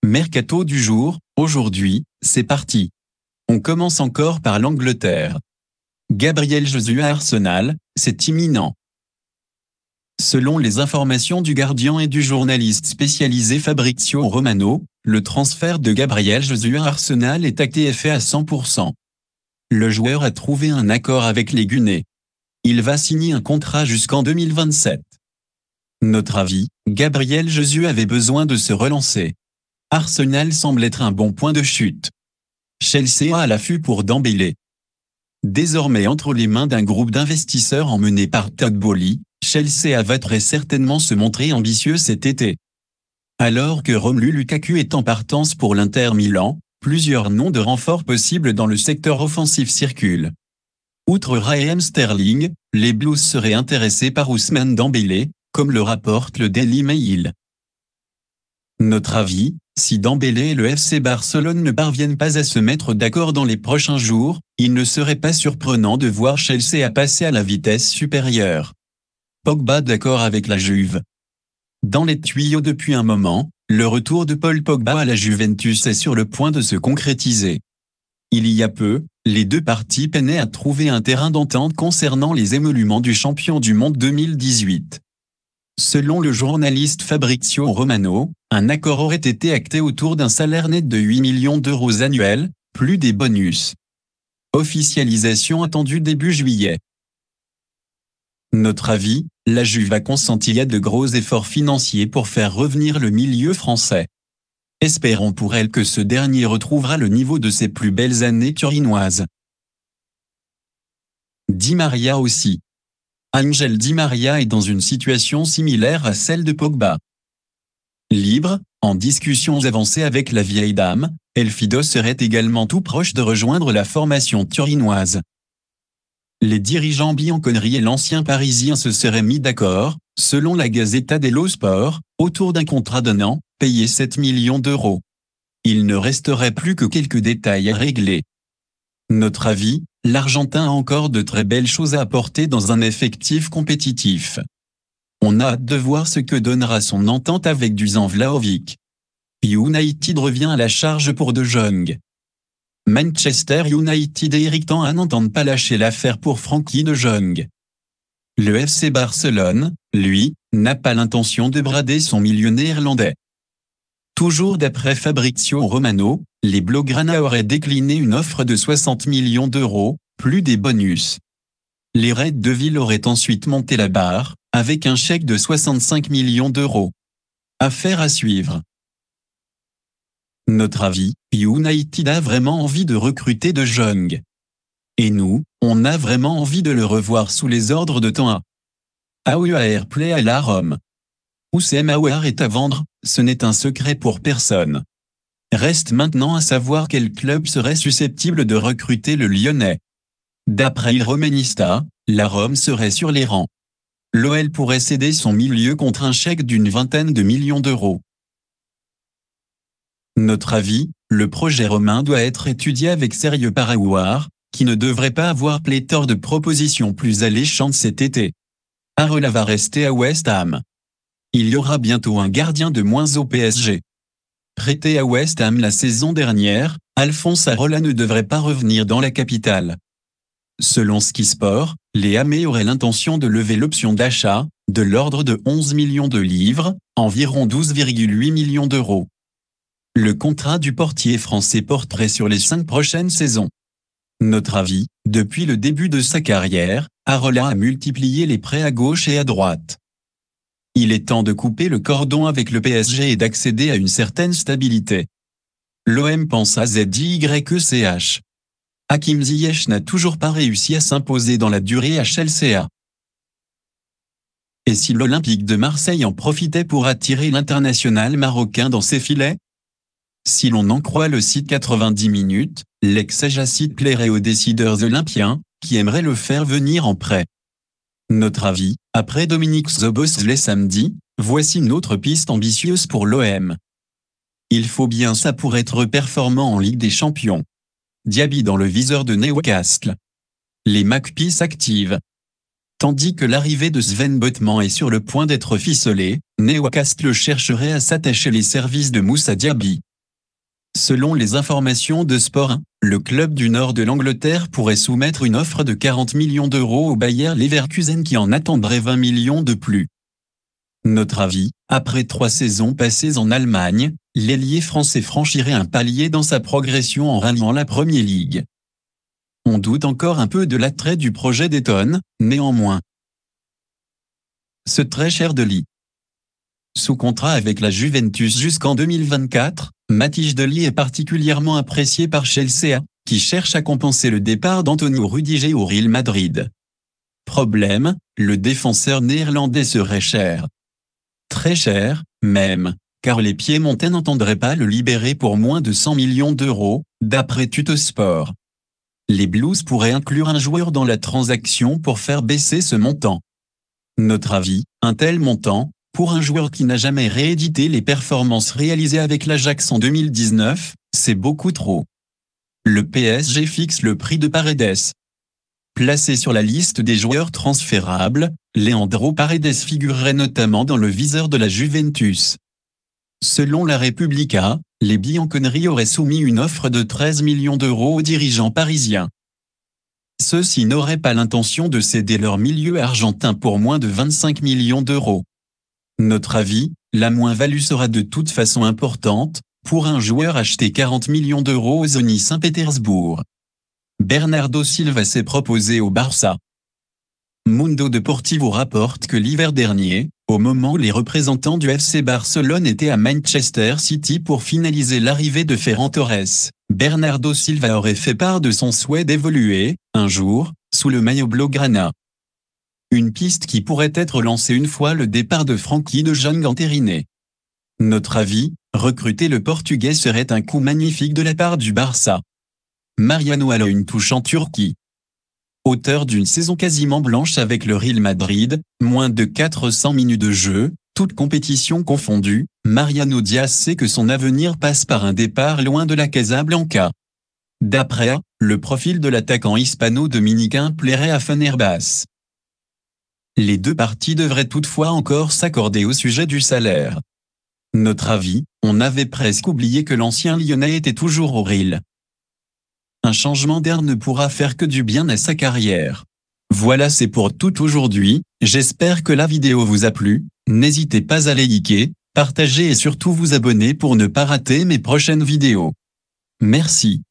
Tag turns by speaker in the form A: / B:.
A: Mercato du jour, aujourd'hui, c'est parti. On commence encore par l'Angleterre. Gabriel Jesus à Arsenal, c'est imminent. Selon les informations du Guardian et du journaliste spécialisé Fabrizio Romano, le transfert de Gabriel Jesus à Arsenal est acté et fait à 100%. Le joueur a trouvé un accord avec les Gunners. Il va signer un contrat jusqu'en 2027. Notre avis, Gabriel Jesus avait besoin de se relancer. Arsenal semble être un bon point de chute. Chelsea a à l'affût pour Dembélé. Désormais entre les mains d'un groupe d'investisseurs emmené par Todd Boehly, Chelsea va très certainement se montrer ambitieux cet été. Alors que Romelu Lukaku est en partance pour l'Inter Milan, plusieurs noms de renforts possibles dans le secteur offensif circulent. Outre Raheem Sterling, les Blues seraient intéressés par Ousmane Dembélé, comme le rapporte le Daily Mail. Notre avis, si Dembélé et le FC Barcelone ne parviennent pas à se mettre d'accord dans les prochains jours, il ne serait pas surprenant de voir Chelsea passer à la vitesse supérieure. Pogba d'accord avec la Juve. Dans les tuyaux depuis un moment, le retour de Paul Pogba à la Juventus est sur le point de se concrétiser. Il y a peu, les deux parties peinaient à trouver un terrain d'entente concernant les émoluments du champion du monde 2018. Selon le journaliste Fabrizio Romano, un accord aurait été acté autour d'un salaire net de 8 millions d'euros annuels, plus des bonus. Officialisation attendue début juillet. Notre avis, la Juve a consenti à de gros efforts financiers pour faire revenir le milieu français. Espérons pour elle que ce dernier retrouvera le niveau de ses plus belles années turinoises. Di Maria aussi. Ángel Di Maria est dans une situation similaire à celle de Pogba. Libre, en discussions avancées avec la vieille dame, Elfido serait également tout proche de rejoindre la formation turinoise. Les dirigeants bianconeri et l'ancien Parisien se seraient mis d'accord, selon la Gazzetta dello Sport, autour d'un contrat d'un an, payé 7 millions d'euros. Il ne resterait plus que quelques détails à régler. Notre avis, l'Argentin a encore de très belles choses à apporter dans un effectif compétitif. On a hâte de voir ce que donnera son entente avec Dusan Vlahovic. United revient à la charge pour De Jong. Manchester United et Eric Ten Hag n'entendent pas lâcher l'affaire pour Frenkie De Jong. Le FC Barcelone, lui, n'a pas l'intention de brader son milieu néerlandais. Toujours d'après Fabrizio Romano, les Blaugrana auraient décliné une offre de 60 millions d'euros, plus des bonus. Les Reds de Ville auraient ensuite monté la barre, avec un chèque de 65 millions d'euros. Affaire à suivre. Notre avis, United a vraiment envie de recruter De Jong. Et nous, on a vraiment envie de le revoir sous les ordres de Ten Hag. Aouar Play à la Rome. Houssem Aouar est à vendre, ce n'est un secret pour personne. Reste maintenant à savoir quel club serait susceptible de recruter le Lyonnais. D'après Il Romanista, la Rome serait sur les rangs. L'OL pourrait céder son milieu contre un chèque d'une vingtaine de millions d'euros. Notre avis, le projet romain doit être étudié avec sérieux par Aouar, qui ne devrait pas avoir pléthore de propositions plus alléchantes cet été. Areola va rester à West Ham. Il y aura bientôt un gardien de moins au PSG. Prêté à West Ham la saison dernière, Alphonse Areola ne devrait pas revenir dans la capitale. Selon Sky Sport, les Hamés auraient l'intention de lever l'option d'achat, de l'ordre de 11 millions de livres, environ 12,8 millions d'euros. Le contrat du portier français porterait sur les 5 prochaines saisons. Notre avis, depuis le début de sa carrière, Areola a multiplié les prêts à gauche et à droite. Il est temps de couper le cordon avec le PSG et d'accéder à une certaine stabilité. L'OM pense à ZYECH. Hakim Ziyech n'a toujours pas réussi à s'imposer dans la durée à Chelsea. Et si l'Olympique de Marseille en profitait pour attirer l'international marocain dans ses filets? Si l'on en croit le site 90 minutes, l'ex-Ajaxide plairait aux décideurs olympiens, qui aimeraient le faire venir en prêt. Notre avis, après Dominique Szoboszlai samedi, voici une autre piste ambitieuse pour l'OM. Il faut bien ça pour être performant en Ligue des Champions. Diaby dans le viseur de Newcastle. Les Magpies s'activent. Tandis que l'arrivée de Sven Botman est sur le point d'être ficelée, Newcastle chercherait à s'attacher les services de Moussa Diaby. Selon les informations de Sport 1, le club du nord de l'Angleterre pourrait soumettre une offre de 40 millions d'euros au Bayer Leverkusen qui en attendrait 20 millions de plus. Notre avis, après 3 saisons passées en Allemagne, l'ailier français franchirait un palier dans sa progression en ralliant la Premier League. On doute encore un peu de l'attrait du projet d'Eton, néanmoins. Ce très cher De Ligt. Sous contrat avec la Juventus jusqu'en 2024, Matthijs De Ligt est particulièrement apprécié par Chelsea, qui cherche à compenser le départ d'Antonio Rudiger au Real Madrid. Problème, le défenseur néerlandais serait cher. Très cher, même, car les Piémontais n'entendraient pas le libérer pour moins de 100 millions d'euros, d'après Tuttosport. Les Blues pourraient inclure un joueur dans la transaction pour faire baisser ce montant. Notre avis, un tel montant, pour un joueur qui n'a jamais réédité les performances réalisées avec l'Ajax en 2019, c'est beaucoup trop. Le PSG fixe le prix de Paredes. Placé sur la liste des joueurs transférables, Leandro Paredes figurerait notamment dans le viseur de la Juventus. Selon la Repubblica, les Bianconeri auraient soumis une offre de 13 millions d'euros aux dirigeants parisiens. Ceux-ci n'auraient pas l'intention de céder leur milieu argentin pour moins de 25 millions d'euros. Notre avis, la moins-value sera de toute façon importante, pour un joueur acheté 40 millions d'euros au Zenit Saint-Pétersbourg. Bernardo Silva s'est proposé au Barça. Mundo Deportivo rapporte que l'hiver dernier, au moment où les représentants du FC Barcelone étaient à Manchester City pour finaliser l'arrivée de Ferran Torres, Bernardo Silva aurait fait part de son souhait d'évoluer, un jour, sous le maillot blaugrana. Une piste qui pourrait être lancée une fois le départ de Frenkie de Jong entériné. Notre avis, recruter le Portugais serait un coup magnifique de la part du Barça. Mariano a une touche en Turquie. Auteur d'une saison quasiment blanche avec le Real Madrid, moins de 400 minutes de jeu, toutes compétitions confondues, Mariano Diaz sait que son avenir passe par un départ loin de la Casablanca. D'après A, le profil de l'attaquant hispano-dominicain plairait à Fenerbahçe. Les deux parties devraient toutefois encore s'accorder au sujet du salaire. Notre avis, on avait presque oublié que l'ancien Lyonnais était toujours au Real. Un changement d'air ne pourra faire que du bien à sa carrière. Voilà, c'est pour tout aujourd'hui, j'espère que la vidéo vous a plu, n'hésitez pas à liker, partager et surtout vous abonner pour ne pas rater mes prochaines vidéos. Merci.